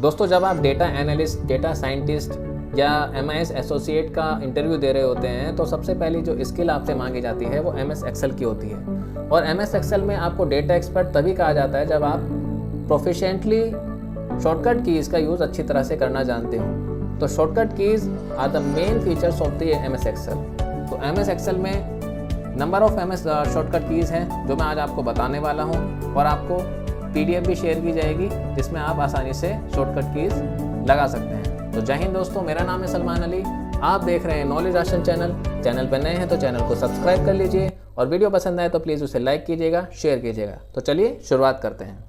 दोस्तों जब आप डेटा एनालिस्ट, डेटा साइंटिस्ट या MIS एसोसिएट का इंटरव्यू दे रहे होते हैं तो सबसे पहली जो स्किल आपसे मांगी जाती है वो MS एक्सेल की होती है। और MS एक्सेल में आपको डेटा एक्सपर्ट तभी कहा जाता है जब आप प्रोफिशिएंटली शॉर्टकट कीज़ का यूज़ अच्छी तरह से करना जानते हो। तो shortcut keys are the main features of the MS Excel. तो MS एक्सेल में number of MS shortcut keys हैं जो मैं आज आपको बताने वाला हूँ, और आपको PDF भी शेयर की जाएगी जिसमें आप आसानी से शॉर्टकट कीज़ लगा सकते हैं। तो जय हिंद दोस्तों, मेरा नाम है सलमान अली, आप देख रहे हैं नॉलेज राशन चैनल पर नए हैं तो चैनल को सब्सक्राइब कर लीजिए, और वीडियो पसंद आए तो प्लीज़ उसे लाइक कीजिएगा, शेयर कीजिएगा। तो चलिए शुरुआत करते हैं।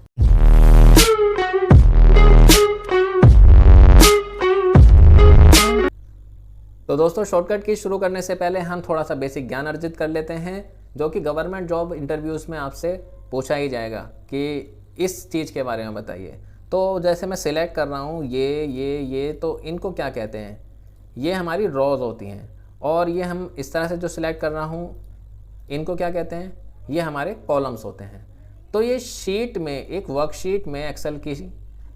तो दोस्तों शॉर्टकट की शुरू करने से पहले हम थोड़ा सा बेसिक ज्ञान अर्जित कर लेते हैं, जो कि गवर्नमेंट जॉब इंटरव्यूज़ में आपसे पूछा ही जाएगा कि इस चीज़ के बारे में बताइए। तो जैसे मैं सिलेक्ट कर रहा हूँ ये तो इनको क्या कहते हैं? ये हमारी रॉज होती हैं, और ये हम इस तरह से जो सिलेक्ट कर रहा हूँ इनको क्या कहते हैं? ये हमारे कॉलम्स होते हैं। तो ये शीट में, एक वर्कशीट में एक्सेल की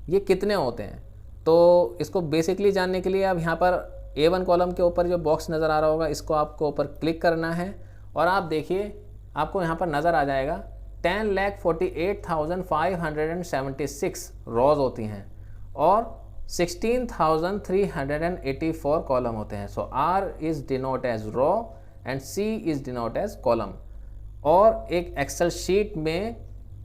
ये कितने होते हैं? तो इसको बेसिकली जानने के लिए अब यहाँ पर A1 कॉलम के ऊपर जो बॉक्स नज़र आ रहा होगा इसको आपको ऊपर क्लिक करना है, और आप देखिए आपको यहाँ पर नज़र आ जाएगा 10,48,576 रॉज होती हैं और 16,384 कॉलम होते हैं। So R is denote as row and C is denote as column. और एक एक्सेल शीट में,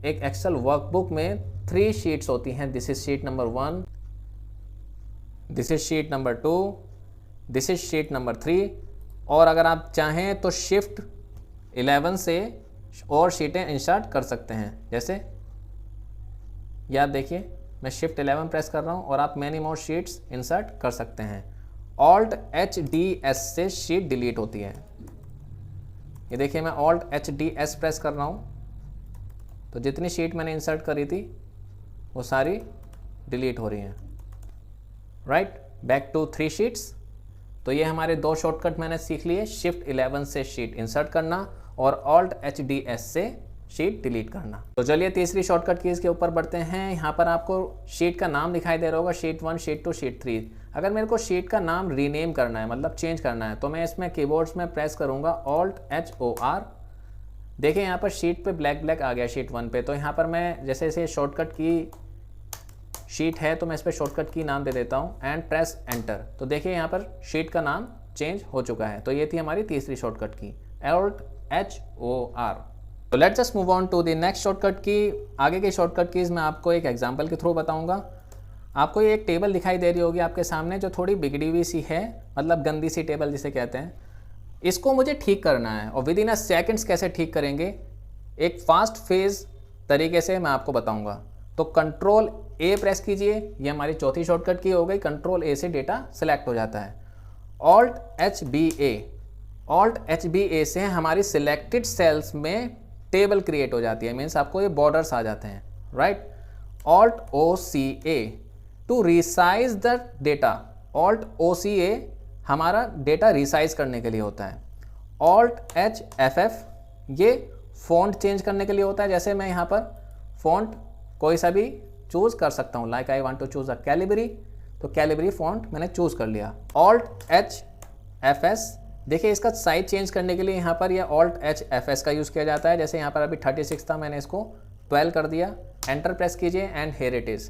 एक एक्सेल वर्कबुक में 3 शीट्स होती हैं। This is sheet number 1, this is sheet number 2, this is sheet number 3। और अगर आप चाहें तो शिफ्ट 11 से और शीटें इंसर्ट कर सकते हैं। जैसे ये आप देखिए मैं शिफ्ट 11 प्रेस कर रहा हूं और आप मैनी मोर शीट्स इंसर्ट कर सकते हैं। Alt+HDS से शीट डिलीट होती है। ये देखिए मैं Alt+HDS प्रेस कर रहा हूं तो जितनी शीट मैंने इंसर्ट करी थी वो सारी डिलीट हो रही हैं। Right, back to 3 sheets. तो ये हमारे 2 शॉर्टकट मैंने सीख लिए, शिफ्ट 11 से शीट इंसर्ट करना और Alt+HDS से शीट डिलीट करना। तो चलिए तीसरी शॉर्टकट कीज़ के ऊपर बढ़ते हैं। यहाँ पर आपको शीट का नाम दिखाई दे रहा होगा, शीट 1, शीट 2, शीट 3। अगर मेरे को शीट का नाम रीनेम करना है, मतलब चेंज करना है, तो मैं इसमें कीबोर्ड्स में प्रेस करूँगा Alt+HOR। देखिए यहाँ पर शीट पे ब्लैक आ गया शीट 1 पे। तो यहाँ पर मैं जैसे जैसे शॉर्टकट की शीट है तो मैं इस पर शॉर्टकट की नाम दे देता हूँ एंड प्रेस एंटर। तो देखिए यहाँ पर शीट का नाम चेंज हो चुका है। तो ये थी हमारी तीसरी शॉर्टकट की, Alt+HOR। तो let's just move on to the next shortcut key. आगे की शॉर्टकट कीज़ मैं आपको एक एग्जांपल के थ्रू बताऊंगा। आपको ये एक टेबल दिखाई दे रही होगी आपके सामने जो थोड़ी बिगड़ी हुई सी है, मतलब गंदी सी टेबल जिसे कहते हैं। इसको मुझे ठीक करना है, और विद इन अ सेकेंड्स कैसे ठीक करेंगे एक फास्ट फेज तरीके से मैं आपको बताऊँगा। तो Ctrl+A प्रेस कीजिए, ये हमारी चौथी शॉर्टकट की हो गई। Ctrl+A से डेटा सेलेक्ट हो जाता है। Alt+HBA से हमारी सिलेक्टेड सेल्स में टेबल क्रिएट हो जाती है, मीन्स आपको ये बॉर्डर्स आ जाते हैं। Right, Alt+OCA to resize the data. Alt+OCA हमारा डेटा रिसाइज करने के लिए होता है। Alt+HFF ये फॉन्ट चेंज करने के लिए होता है। जैसे मैं यहाँ पर फॉन्ट कोई सा भी चूज़ कर सकता हूँ, like I want to choose a Calibri, तो कैलिबरी फॉन्ट मैंने चूज़ कर लिया। Alt+HFS देखिए इसका साइज चेंज करने के लिए यहाँ पर यह Alt+HFS का यूज़ किया जाता है। जैसे यहाँ पर अभी 36 था, मैंने इसको 12 कर दिया, एंटर प्रेस कीजिए and here it is.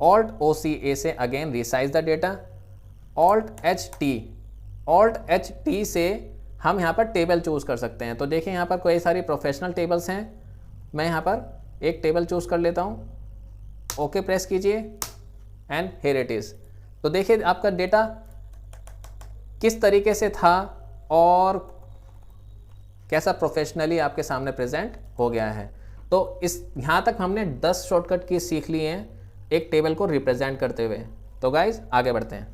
Alt+OCA से again resize the data. Alt+HT से हम यहाँ पर टेबल चूज़ कर सकते हैं। तो देखिए यहाँ पर कई सारी प्रोफेशनल टेबल्स हैं, मैं यहाँ पर एक टेबल चूज़ कर लेता हूँ, ओके प्रेस कीजिए एंड हियर इट इज़। तो देखिए आपका डेटा किस तरीके से था और कैसा प्रोफेशनली आपके सामने प्रेजेंट हो गया है। तो इस यहाँ तक हमने 10 शॉर्टकट की सीख ली हैं एक टेबल को रिप्रेजेंट करते हुए। तो गाइज आगे बढ़ते हैं।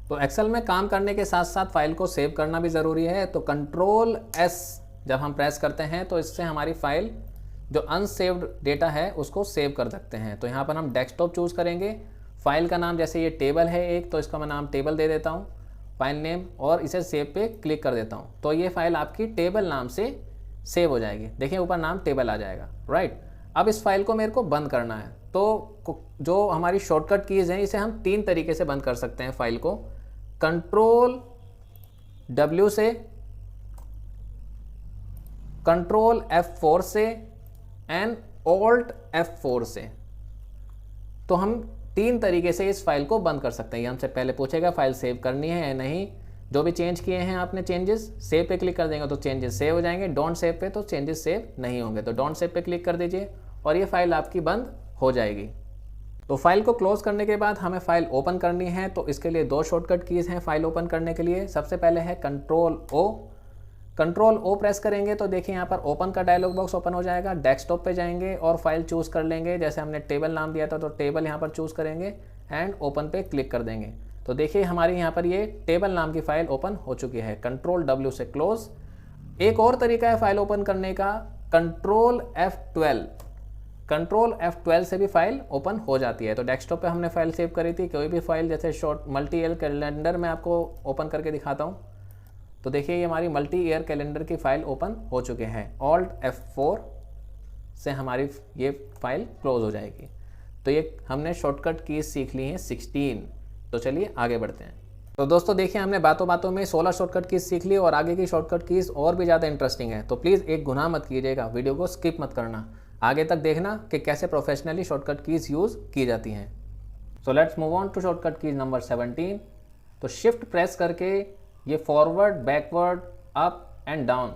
तो एक्सेल में काम करने के साथ साथ फाइल को सेव करना भी ज़रूरी है। तो Ctrl+S जब हम प्रेस करते हैं तो इससे हमारी फाइल जो अनसेव्ड डेटा है उसको सेव कर सकते हैं। तो यहाँ पर हम डेस्कटॉप चूज़ करेंगे, फाइल का नाम जैसे ये टेबल है एक, तो इसका मैं नाम टेबल दे देता हूँ, फाइल नेम, और इसे सेव पे क्लिक कर देता हूँ। तो ये फाइल आपकी टेबल नाम से सेव हो जाएगी। देखिए ऊपर नाम टेबल आ जाएगा। राइट, अब इस फाइल को मेरे को बंद करना है। जो हमारी शॉर्टकट कीज़ हैं इसे हम 3 तरीके से बंद कर सकते हैं फाइल को। कंट्रोल W से, कंट्रोल F4 से एंड ऑल्ट F4 से। तो हम 3 तरीके से इस फाइल को बंद कर सकते हैं। ये हमसे पहले पूछेगा फाइल सेव करनी है या नहीं। जो भी चेंज किए हैं आपने चेंजेस, सेव पे क्लिक कर देंगे तो चेंजेस सेव हो जाएंगे, डोंट सेव पे तो चेंजेस सेव नहीं होंगे। तो डोंट सेव पे क्लिक कर दीजिए और ये फाइल आपकी बंद हो जाएगी। तो फाइल को क्लोज करने के बाद हमें फाइल ओपन करनी है, तो इसके लिए 2 शॉर्टकट कीज़ हैं फाइल ओपन करने के लिए। सबसे पहले है control O। Control O press करेंगे तो देखिए यहाँ पर ओपन का डायलॉग बॉक्स ओपन हो जाएगा। डेस्कटॉप पे जाएंगे और फाइल चूज़ कर लेंगे। जैसे हमने टेबल नाम दिया था तो टेबल यहाँ पर चूज़ करेंगे एंड ओपन पे क्लिक कर देंगे। तो देखिए हमारी यहाँ पर ये टेबल नाम की फाइल ओपन हो चुकी है। कंट्रोल W से क्लोज। एक और तरीका है फाइल ओपन करने का, कंट्रोल F12। कंट्रोल F12 से भी फाइल ओपन हो जाती है। तो डेस्कटॉप पे हमने फाइल सेव करी थी, कोई भी फाइल जैसे शॉर्ट मल्टी ईयर कैलेंडर में आपको ओपन करके दिखाता हूँ। तो देखिए ये हमारी मल्टी ईयर कैलेंडर की फाइल ओपन हो चुके हैं। ऑल्ट F4 से हमारी ये फाइल क्लोज हो जाएगी। तो ये हमने शॉर्टकट कीज सीख ली हैं 16। तो चलिए आगे बढ़ते हैं। तो दोस्तों देखिए हमने बातों बातों में 16 शॉर्टकट कीज सीख ली और आगे की शॉर्टकट कीज और भी ज़्यादा इंटरेस्टिंग है। तो प्लीज़ एक गुनाह मत कीजिएगा, वीडियो को स्किप मत करना, आगे तक देखना कि कैसे प्रोफेशनली शॉर्टकट कीज यूज़ की जाती हैं। So let's move on to shortcut keys number 17। तो शिफ्ट प्रेस करके ये forward, backward, up and down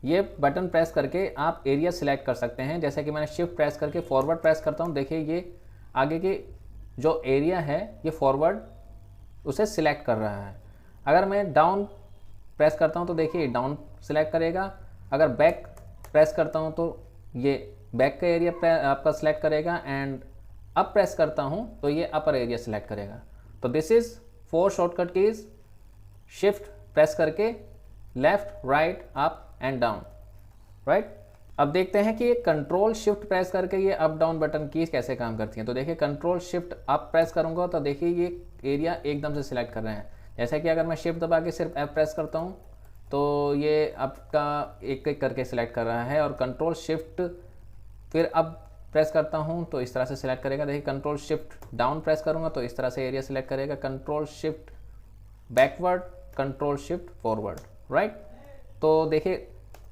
ये बटन प्रेस करके आप एरिया सिलेक्ट कर सकते हैं। जैसे कि मैंने शिफ्ट प्रेस करके फॉरवर्ड प्रेस करता हूँ, देखिए ये आगे के जो एरिया है ये फॉरवर्ड उसे सिलेक्ट कर रहा है। अगर मैं डाउन प्रेस करता हूँ तो देखिए डाउन सिलेक्ट करेगा। अगर बैक प्रेस करता हूँ तो ये बैक का एरिया आपका सिलेक्ट करेगा एंड अप प्रेस करता हूँ तो ये अपर एरिया सिलेक्ट करेगा। तो this is 4 shortcut keys. Shift press करके left, right, up and down, right. अब देखते हैं कि ये कंट्रोल शिफ्ट प्रेस करके ये अप डाउन बटन कीज कैसे काम करती हैं। तो देखिए कंट्रोल शिफ्ट अप प्रेस करूंगा तो देखिए ये एरिया एकदम से सिलेक्ट कर रहे हैं। जैसे कि अगर मैं शिफ्ट दबा के सिर्फ F प्रेस करता हूँ तो ये आपका एक एक करके सिलेक्ट कर रहा है। और कंट्रोल शिफ्ट फिर अब प्रेस करता हूँ तो इस तरह से सिलेक्ट करेगा। देखिए कंट्रोल शिफ्ट डाउन प्रेस करूँगा तो इस तरह से एरिया सिलेक्ट करेगा। Control shift backward, control shift forward, right. तो देखिए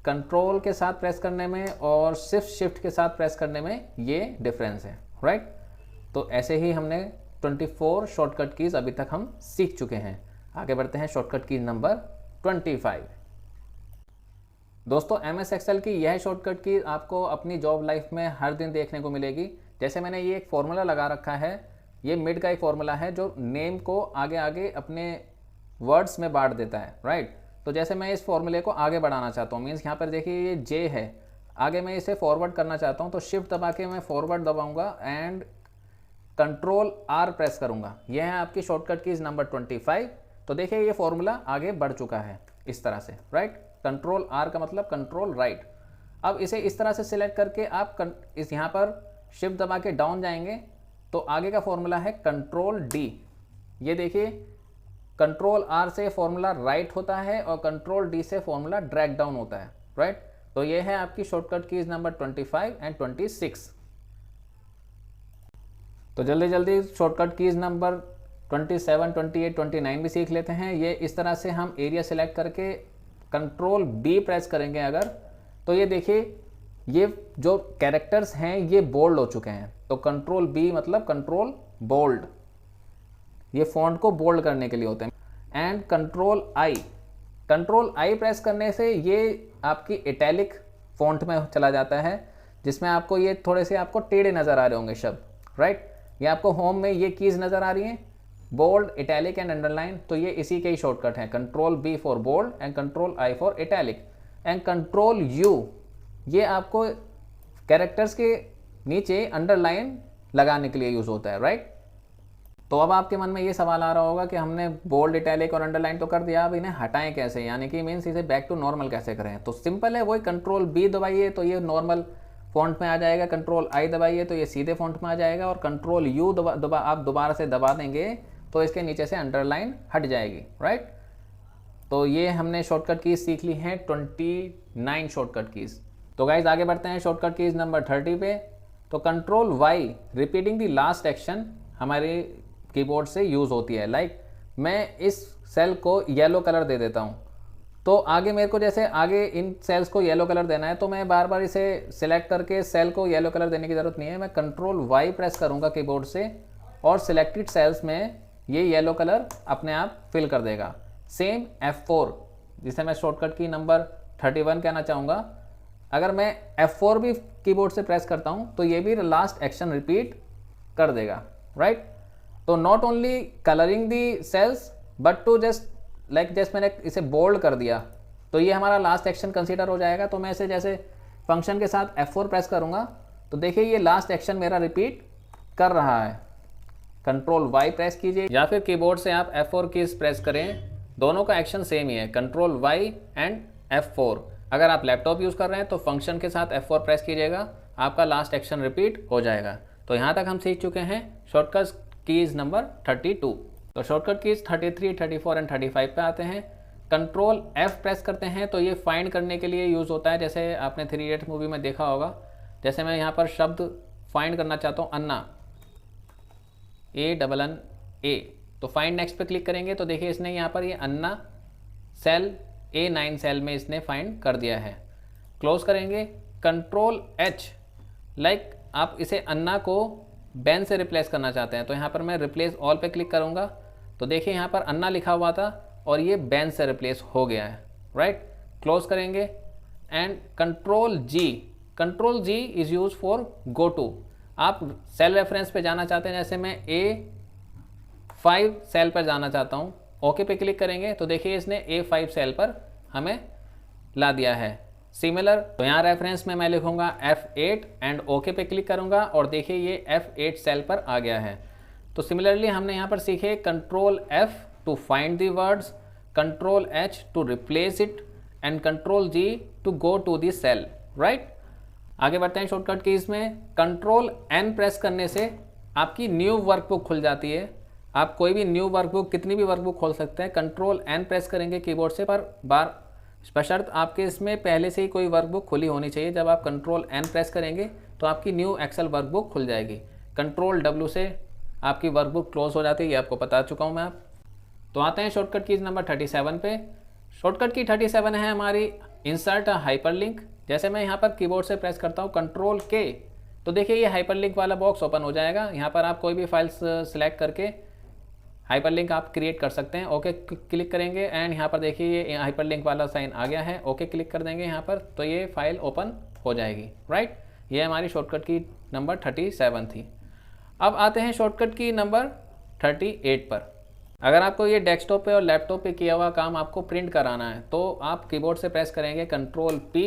कंट्रोल के साथ प्रेस करने में और सिर्फ शिफ्ट के साथ प्रेस करने में ये डिफरेंस है, राइट। तो ऐसे ही हमने 24 शॉर्टकट कीज अभी तक हम सीख चुके हैं। आगे बढ़ते हैं शॉर्टकट कीज नंबर 25। दोस्तों MS एक्सेल की यह शॉर्टकट की आपको अपनी जॉब लाइफ में हर दिन देखने को मिलेगी। जैसे मैंने ये एक फॉर्मूला लगा रखा है, ये मिड का एक फॉर्मूला है जो नेम को आगे आगे अपने वर्ड्स में बांट देता है, राइट। तो जैसे मैं इस फॉर्मूले को आगे बढ़ाना चाहता हूँ, मीन्स यहाँ पर देखिए ये J है, आगे मैं इसे फॉरवर्ड करना चाहता हूँ तो शिफ्ट दबा के मैं फॉरवर्ड दबाऊंगा एंड कंट्रोल R प्रेस करूँगा। यह है आपकी शॉर्टकट कीज नंबर 25। तो देखिए ये फॉर्मूला आगे बढ़ चुका है इस तरह से, राइट। कंट्रोल R का मतलब कंट्रोल राइट। अब इसे इस तरह से सिलेक्ट करके आप इस यहाँ पर शिफ्ट दबा के डाउन जाएंगे तो आगे का फॉर्मूला है कंट्रोल D। ये देखिए कंट्रोल R से फॉर्मूला राइट होता है और कंट्रोल D से फॉर्मूला ड्रैग डाउन होता है, राइट। तो ये है आपकी शॉर्टकट कीज नंबर 25 एंड 26। तो जल्दी जल्दी शॉर्टकट कीज नंबर 27, 28, 29 भी सीख लेते हैं। ये इस तरह से हम एरिया सिलेक्ट करके कंट्रोल B प्रेस करेंगे अगर, तो ये देखिए ये जो कैरेक्टर्स हैं ये बोल्ड हो चुके हैं। तो कंट्रोल B मतलब कंट्रोल बोल्ड, ये फॉन्ट को बोल्ड करने के लिए होते हैं। एंड कंट्रोल I प्रेस करने से ये आपकी इटैलिक फॉन्ट में चला जाता है, जिसमें आपको ये थोड़े से आपको टेढ़े नज़र आ रहे होंगे शब्द, राइट। ये आपको होम में ये कीज़ नज़र आ रही हैं, बोल्ड, इटैलिक एंड अंडरलाइन। तो ये इसी के ही शॉर्टकट हैं, control B for bold and control I for italic and control U ये आपको कैरेक्टर्स के नीचे अंडरलाइन लगाने के लिए यूज़ होता है, राइट। तो अब आपके मन में ये सवाल आ रहा होगा कि हमने बोल्ड, इटैलिक और अंडरलाइन तो कर दिया, अब इन्हें हटाएं कैसे, यानी कि मीन्स इसे बैक टू नॉर्मल कैसे करें। तो सिंपल है, वही कंट्रोल B दबाइए तो ये नॉर्मल फॉन्ट में आ जाएगा, कंट्रोल I दबाइए तो ये सीधे फॉन्ट में आ जाएगा और कंट्रोल U आप दोबारा से दबा देंगे तो इसके नीचे से अंडरलाइन हट जाएगी, राइट। तो ये हमने शॉर्टकट कीज सीख ली हैं 29 शॉर्टकट कीज। तो गाइज आगे बढ़ते हैं शॉर्टकट कीज नंबर 30 पे। तो control Y repeating the last action हमारे कीबोर्ड से यूज़ होती है। लाइक मैं इस सेल को येलो कलर दे देता हूँ, तो आगे मेरे को जैसे आगे इन सेल्स को येलो कलर देना है, तो मैं बार बार इसे सिलेक्ट करके सेल को येलो कलर देने की ज़रूरत नहीं है। मैं कंट्रोल वाई प्रेस करूँगा कीबोर्ड से और सिलेक्टेड सेल्स में ये येलो कलर अपने आप फिल कर देगा। सेम F4 जिसे मैं शॉर्टकट की नंबर 31 कहना चाहूँगा, अगर मैं F4 भी कीबोर्ड से प्रेस करता हूँ तो ये भी लास्ट एक्शन रिपीट कर देगा, राइट। तो not only colouring the cells but to just जैसे मैंने इसे बोल्ड कर दिया तो ये हमारा लास्ट एक्शन कंसीडर हो जाएगा। तो मैं इसे जैसे फंक्शन के साथ F4 प्रेस करूँगा तो देखिए ये लास्ट एक्शन मेरा रिपीट कर रहा है। कंट्रोल वाई प्रेस कीजिए या फिर कीबोर्ड से आप F4 कीज प्रेस करें, दोनों का एक्शन सेम ही है, कंट्रोल वाई एंड F4। अगर आप लैपटॉप यूज़ कर रहे हैं तो फंक्शन के साथ F4 प्रेस कीजिएगा, आपका लास्ट एक्शन रिपीट हो जाएगा। तो यहाँ तक हम सीख चुके हैं शॉर्टकट कीज नंबर 32। तो शॉर्टकट कीज 33, 34 एंड 35 पे आते हैं। कंट्रोल F प्रेस करते हैं तो ये फाइंड करने के लिए यूज़ होता है। जैसे आपने 3 इडियट्स मूवी में देखा होगा, जैसे मैं यहाँ पर शब्द फाइंड करना चाहता हूँ अन्ना, ANNA, तो फाइंड नेक्स्ट पे क्लिक करेंगे तो देखिए इसने यहाँ पर ये अन्ना सेल A9 सेल में इसने फाइंड कर दिया है। क्लोज करेंगे, कंट्रोल H, लाइक आप इसे अन्ना को बैन से रिप्लेस करना चाहते हैं तो यहाँ पर मैं रिप्लेस ऑल पे क्लिक करूँगा तो देखिए यहाँ पर अन्ना लिखा हुआ था और ये बैन से रिप्लेस हो गया है, राइट। क्लोज करेंगे and control G is use for go to. आप सेल रेफरेंस पे जाना चाहते हैं, जैसे मैं A5 सेल पर जाना चाहता हूँ, ओके पे क्लिक करेंगे तो देखिए इसने A5 सेल पर हमें ला दिया है। सिमिलर तो यहाँ रेफरेंस में मैं लिखूंगा F8 एंड ओके पे क्लिक करूंगा और देखिए ये F8 सेल पर आ गया है। तो सिमिलरली हमने यहाँ पर सीखे control F to find the words, control H to replace it and control G to go to the cell, right. आगे बढ़ते हैं शॉर्टकट कीज में। कंट्रोल N प्रेस करने से आपकी न्यू वर्कबुक खुल जाती है। आप कोई भी न्यू वर्कबुक, कितनी भी वर्कबुक खोल सकते हैं। कंट्रोल N प्रेस करेंगे कीबोर्ड से, पर बार बशर्त आपके इसमें पहले से ही कोई वर्कबुक खुली होनी चाहिए। जब आप कंट्रोल N प्रेस करेंगे तो आपकी न्यू एक्सेल वर्कबुक खुल जाएगी। कंट्रोल W से आपकी वर्कबुक क्लोज हो जाती है, ये आपको बता चुका हूँ मैं। आप तो आते हैं शॉर्टकट कीज नंबर 37 पे। शॉर्टकट की 37 है हमारी इंसर्ट हाइपरलिंक। जैसे मैं यहाँ पर कीबोर्ड से प्रेस करता हूँ कंट्रोल K तो देखिए ये हाइपरलिंक वाला बॉक्स ओपन हो जाएगा। यहाँ पर आप कोई भी फाइल्स सेलेक्ट करके हाइपरलिंक आप क्रिएट कर सकते हैं। ओके क्लिक करेंगे एंड यहाँ पर देखिए ये हाइपरलिंक वाला साइन आ गया है। ओके क्लिक कर देंगे यहाँ पर तो ये फाइल ओपन हो जाएगी, राइट। ये हमारी शॉर्टकट की नंबर 37 थी। अब आते हैं शॉर्टकट की नंबर 38 पर। अगर आपको ये डेस्कटॉप पे और लैपटॉप पे किया हुआ काम आपको प्रिंट कराना है तो आप कीबोर्ड से प्रेस करेंगे कंट्रोल P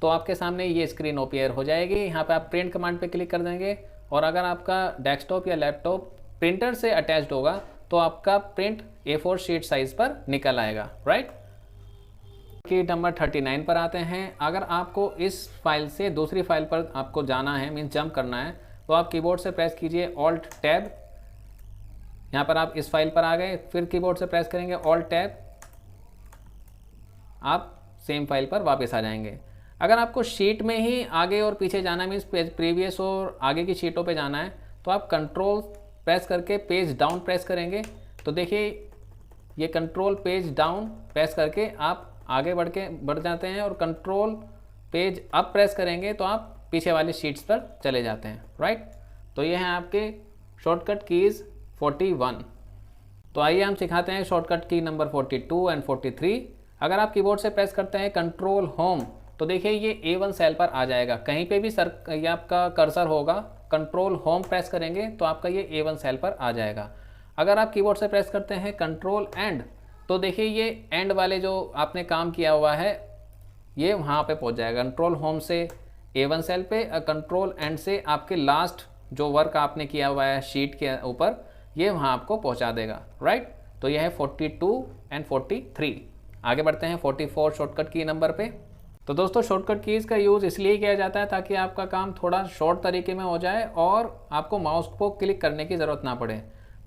तो आपके सामने ये स्क्रीन ओपन हो जाएगी। यहाँ पे आप प्रिंट कमांड पे क्लिक कर देंगे और अगर आपका डेस्कटॉप या लैपटॉप प्रिंटर से अटैच्ड होगा तो आपका प्रिंट A4 शीट साइज पर निकल आएगा, राइट। की नंबर 39 पर आते हैं। अगर आपको इस फाइल से दूसरी फाइल पर आपको जाना है, मीन जंप करना है, तो आप कीबोर्ड से प्रेस कीजिए ऑल्ट टैब। यहाँ पर आप इस फाइल पर आ गए, फिर कीबोर्ड से प्रेस करेंगे ऑल्ट टैब, आप सेम फाइल पर वापस आ जाएंगे। अगर आपको शीट में ही आगे और पीछे जाना है, मीन्स प्रीवियस और आगे की शीटों पे जाना है, तो आप कंट्रोल प्रेस करके पेज डाउन प्रेस करेंगे तो देखिए ये कंट्रोल पेज डाउन प्रेस करके आप आगे बढ़ जाते हैं और कंट्रोल पेज अप प्रेस करेंगे तो आप पीछे वाली शीट्स पर चले जाते हैं, राइट। तो ये हैं आपके शॉर्टकट कीज़ 41। तो आइए हम सिखाते हैं शॉर्टकट की नंबर 42 एंड 43। अगर आप कीबोर्ड से प्रेस करते हैं कंट्रोल होम तो देखिए ये A1 सेल पर आ जाएगा। कहीं पे भी ये आपका कर्सर होगा, कंट्रोल होम प्रेस करेंगे तो आपका ये A1 सेल पर आ जाएगा। अगर आप कीबोर्ड से प्रेस करते हैं कंट्रोल एंड तो देखिए ये एंड वाले जो आपने काम किया हुआ है ये वहाँ पे पहुँच जाएगा। कंट्रोल होम से A1 सेल पे, कंट्रोल एंड से आपके लास्ट जो वर्क आपने किया हुआ है शीट के ऊपर ये वहाँ आपको पहुँचा देगा, राइट। तो यह है 42 एंड 43। आगे बढ़ते हैं 44 शॉर्टकट की नंबर पे। तो दोस्तों शॉर्टकट कीज़ का यूज़ इसलिए किया जाता है ताकि आपका काम थोड़ा शॉर्ट तरीके में हो जाए और आपको माउस को क्लिक करने की ज़रूरत ना पड़े।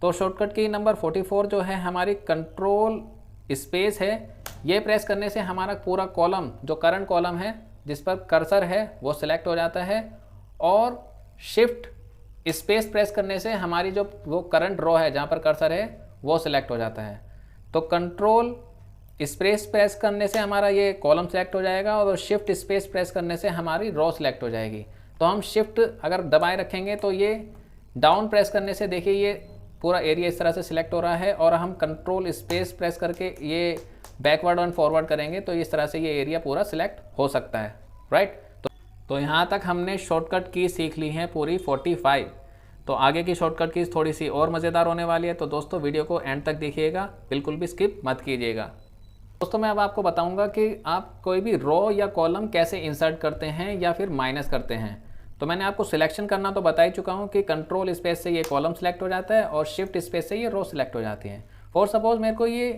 तो शॉर्टकट की नंबर 44 जो है हमारी कंट्रोल स्पेस है। ये प्रेस करने से हमारा पूरा कॉलम जो करंट कॉलम है जिस पर कर्सर है वो सिलेक्ट हो जाता है और शिफ्ट स्पेस प्रेस करने से हमारी जो वो करंट रो है जहाँ पर कर्सर है वो सिलेक्ट हो जाता है। तो कंट्रोल स्पेस प्रेस करने से हमारा ये कॉलम सेलेक्ट हो जाएगा और शिफ्ट स्पेस प्रेस करने से हमारी रो सिलेक्ट हो जाएगी। तो हम शिफ्ट अगर दबाए रखेंगे तो ये डाउन प्रेस करने से देखिए ये पूरा एरिया इस तरह से सिलेक्ट हो रहा है, और हम कंट्रोल स्पेस प्रेस करके ये बैकवर्ड एंड फॉरवर्ड करेंगे तो इस तरह से ये एरिया पूरा सिलेक्ट हो सकता है, राइट। तो यहाँ तक हमने शॉर्टकट की सीख ली हैं पूरी 45। तो आगे की शॉर्टकट कीज़ थोड़ी सी और मज़ेदार होने वाली है, तो दोस्तों वीडियो को एंड तक देखिएगा, बिल्कुल भी स्किप मत कीजिएगा। दोस्तों मैं अब आपको बताऊंगा कि आप कोई भी रो या कॉलम कैसे इंसर्ट करते हैं या फिर माइनस करते हैं। तो मैंने आपको सिलेक्शन करना तो बता ही चुका हूँ कि कंट्रोल स्पेस से ये कॉलम सेलेक्ट हो जाता है और शिफ्ट स्पेस से ये रो सेलेक्ट हो जाती है। फॉर सपोज मेरे को ये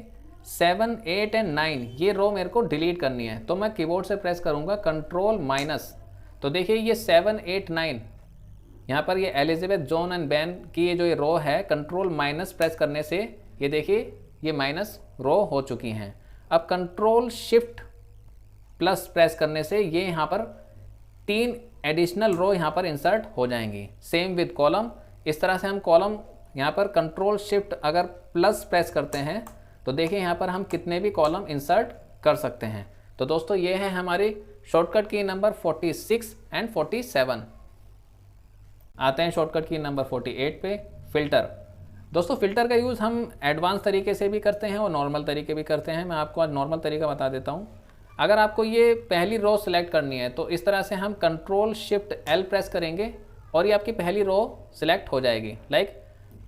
7, 8 एंड 9 ये रो मेरे को डिलीट करनी है, तो मैं कीबोर्ड से प्रेस करूँगा कंट्रोल माइनस। तो देखिए ये 7, 8, 9 यहाँ पर ये एलिजाबेथ, जॉन एंड बैन की ये जो ये रो है, कंट्रोल माइनस प्रेस करने से ये देखिए ये माइनस रो हो चुकी हैं। अब कंट्रोल शिफ्ट प्लस प्रेस करने से ये यहाँ पर 3 एडिशनल रो यहाँ पर इंसर्ट हो जाएंगी। सेम विद कॉलम, इस तरह से हम कॉलम यहाँ पर कंट्रोल शिफ्ट अगर प्लस प्रेस करते हैं तो देखिए यहाँ पर हम कितने भी कॉलम इंसर्ट कर सकते हैं। तो दोस्तों ये है हमारी शॉर्टकट की नंबर 46 एंड 47। आते हैं शॉर्टकट की नंबर 48 पे, फिल्टर। दोस्तों फिल्टर का यूज़ हम एडवांस तरीके से भी करते हैं और नॉर्मल तरीके भी करते हैं। मैं आपको आज नॉर्मल तरीका बता देता हूँ। अगर आपको ये पहली रो सिलेक्ट करनी है तो इस तरह से हम कंट्रोल शिफ्ट एल प्रेस करेंगे और ये आपकी पहली रो सिलेक्ट हो जाएगी। लाइक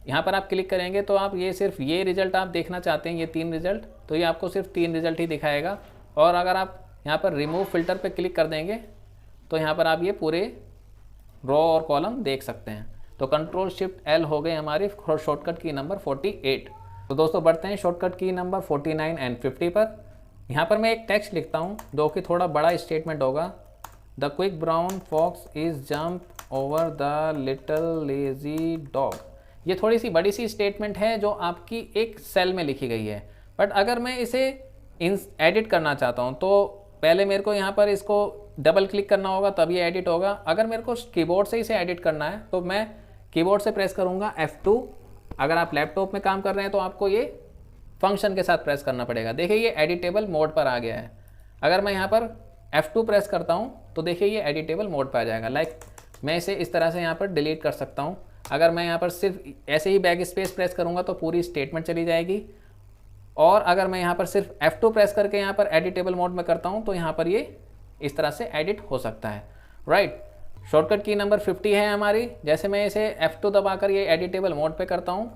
यहाँ पर आप क्लिक करेंगे तो आप ये सिर्फ ये रिजल्ट आप देखना चाहते हैं, ये 3 रिजल्ट, तो ये आपको सिर्फ 3 रिजल्ट ही दिखाएगा। और अगर आप यहाँ पर रिमूव फिल्टर पे क्लिक कर देंगे तो यहाँ पर आप ये पूरे रो और कॉलम देख सकते हैं। तो कंट्रोल शिफ्ट एल हो गई हमारी शॉर्टकट की नंबर 48। तो दोस्तों बढ़ते हैं शॉर्टकट की नंबर 49 एंड 50 पर। यहाँ पर मैं एक टेक्स्ट लिखता हूँ जो कि थोड़ा बड़ा स्टेटमेंट होगा। The quick brown fox is jump over the little lazy dog. ये थोड़ी सी बड़ी सी स्टेटमेंट है जो आपकी एक सेल में लिखी गई है, बट अगर मैं इसे एडिट करना चाहता हूँ तो पहले मेरे को यहाँ पर इसको डबल क्लिक करना होगा तब ये एडिट होगा। अगर मेरे को कीबोर्ड से इसे एडिट करना है तो मैं कीबोर्ड से प्रेस करूँगा F2। अगर आप लैपटॉप में काम कर रहे हैं तो आपको ये फंक्शन के साथ प्रेस करना पड़ेगा। देखिए ये एडिटेबल मोड पर आ गया है। अगर मैं यहाँ पर F2 प्रेस करता हूँ तो देखिए ये एडिटेबल मोड पर आ जाएगा। लाइक मैं इसे इस तरह से यहाँ पर डिलीट कर सकता हूँ। अगर मैं यहाँ पर सिर्फ ऐसे ही बैक स्पेस प्रेस करूँगा तो पूरी स्टेटमेंट चली जाएगी। और अगर मैं यहाँ पर सिर्फ F2 प्रेस करके यहाँ पर एडिटेबल मोड में करता हूँ तो यहाँ पर ये इस तरह से एडिट हो सकता है, राइट। शॉर्टकट की नंबर 50 है हमारी। जैसे मैं इसे F2 दबाकर ये एडिटेबल मोड पे करता हूँ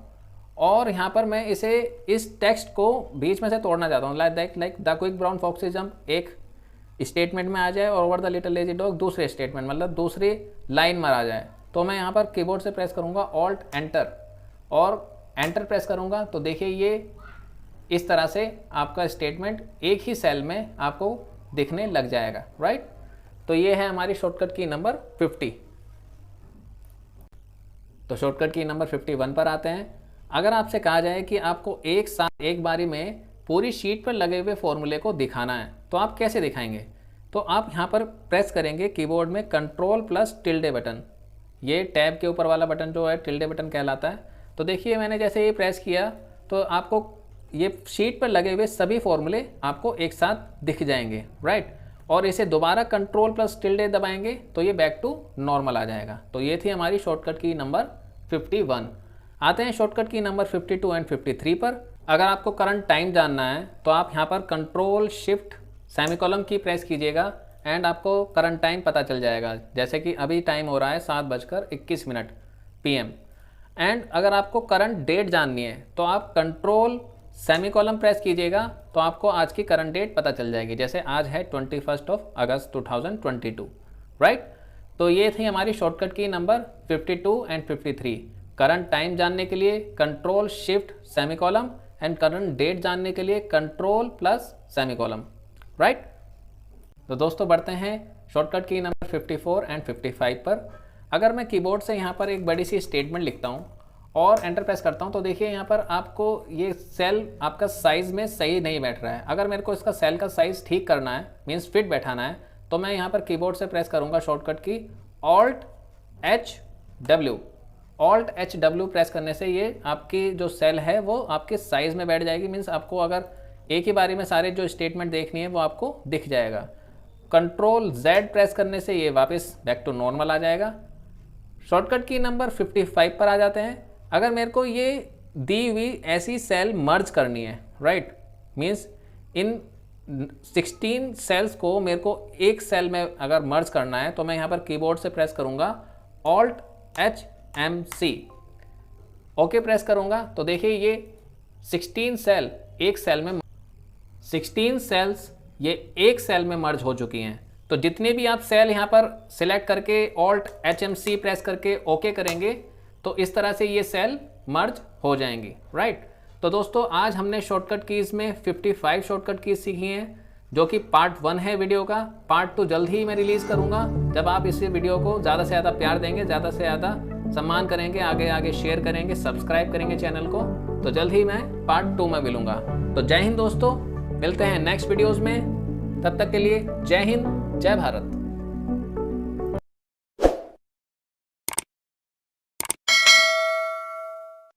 और यहाँ पर मैं इसे इस टेक्स्ट को बीच में से तोड़ना चाहता हूँ। Like the quick brown fox is jump एक स्टेटमेंट में आ जाए और over the little lazy dog दूसरे स्टेटमेंट मतलब दूसरी लाइन में आ जाए, तो मैं यहाँ पर कीबोर्ड से प्रेस करूँगा ऑल्ट एंटर और एंटर प्रेस करूँगा तो देखिए ये इस तरह से आपका स्टेटमेंट एक ही सेल में आपको दिखने लग जाएगा, राइट। तो ये है हमारी शॉर्टकट की नंबर 50। तो शॉर्टकट की नंबर 51 पर आते हैं। अगर आपसे कहा जाए कि आपको एक साथ एक बारी में पूरी शीट पर लगे हुए फॉर्मूले को दिखाना है तो आप कैसे दिखाएंगे? तो आप यहाँ पर प्रेस करेंगे कीबोर्ड में कंट्रोल प्लस टिल्डे बटन। ये टैब के ऊपर वाला बटन जो है टिल्डे बटन कहलाता है। तो देखिए मैंने जैसे ये प्रेस किया तो आपको ये शीट पर लगे हुए सभी फॉर्मूले आपको एक साथ दिख जाएंगे, राइट। और इसे दोबारा कंट्रोल प्लस टिल्डे दबाएंगे तो ये बैक टू नॉर्मल आ जाएगा। तो ये थी हमारी शॉर्टकट की नंबर 51। आते हैं शॉर्टकट की नंबर 52 एंड 53 पर। अगर आपको करंट टाइम जानना है तो आप यहाँ पर कंट्रोल शिफ्ट सेमीकोलन की प्रेस कीजिएगा एंड आपको करंट टाइम पता चल जाएगा। जैसे कि अभी टाइम हो रहा है 7:21 PM। एंड अगर आपको करंट डेट जाननी है तो आप कंट्रोल सेमीकोलन प्रेस कीजिएगा तो आपको आज की करंट डेट पता चल जाएगी। जैसे आज है 21 अगस्त 2022, राइट। तो ये थी हमारी शॉर्टकट की नंबर 52 एंड 53। करंट टाइम जानने के लिए control shift semicolon and current date जानने के लिए कंट्रोल प्लस सेमीकोलन, राइट। तो दोस्तों बढ़ते हैं शॉर्टकट की नंबर 54 एंड 55 पर। अगर मैं कीबोर्ड से यहाँ पर एक बड़ी सी स्टेटमेंट लिखता हूँ और एंटर प्रेस करता हूँ तो देखिए यहाँ पर आपको ये सेल आपका साइज़ में सही नहीं बैठ रहा है। अगर मेरे को इसका सेल का साइज़ ठीक करना है, मीन्स फिट बैठाना है, तो मैं यहाँ पर कीबोर्ड से प्रेस करूँगा शॉर्टकट की alt H W, Alt H W press करने से ये आपकी जो सेल है वो आपके साइज में बैठ जाएगी। मीन्स आपको अगर एक ही बारी में सारे जो स्टेटमेंट देखनी है वो आपको दिख जाएगा। Ctrl Z प्रेस करने से ये वापस बैक टू नॉर्मल आ जाएगा। शॉर्टकट की नंबर 55 पर आ जाते हैं। अगर मेरे को ये दी हुई ऐसी सेल मर्ज करनी है, राइट, मीन्स इन 16 सेल्स को मेरे को एक सेल में अगर मर्ज करना है तो मैं यहाँ पर कीबोर्ड से प्रेस करूँगा Alt H M C, okay press करूँगा तो देखिए ये 16 सेल एक सेल में 16 सेल्स ये एक सेल में मर्ज हो चुकी हैं। तो जितने भी आप सेल यहाँ पर सिलेक्ट करके Alt H M C press करके ओके करेंगे तो इस तरह से ये सेल मर्ज हो जाएंगी, राइट। तो दोस्तों आज हमने शॉर्टकट कीज़ में 55 शॉर्टकट कीज़ सीखी हैं, जो कि पार्ट 1 है वीडियो का। पार्ट 2 जल्द ही मैं रिलीज़ करूँगा। जब आप इस वीडियो को ज़्यादा से ज़्यादा प्यार देंगे, ज़्यादा से ज़्यादा सम्मान करेंगे, आगे आगे शेयर करेंगे, सब्सक्राइब करेंगे चैनल को, तो जल्द ही मैं पार्ट 2 में मिलूँगा। तो जय हिंद दोस्तों, मिलते हैं नेक्स्ट वीडियोज़ में। तब तक के लिए जय हिंद, जय भारत।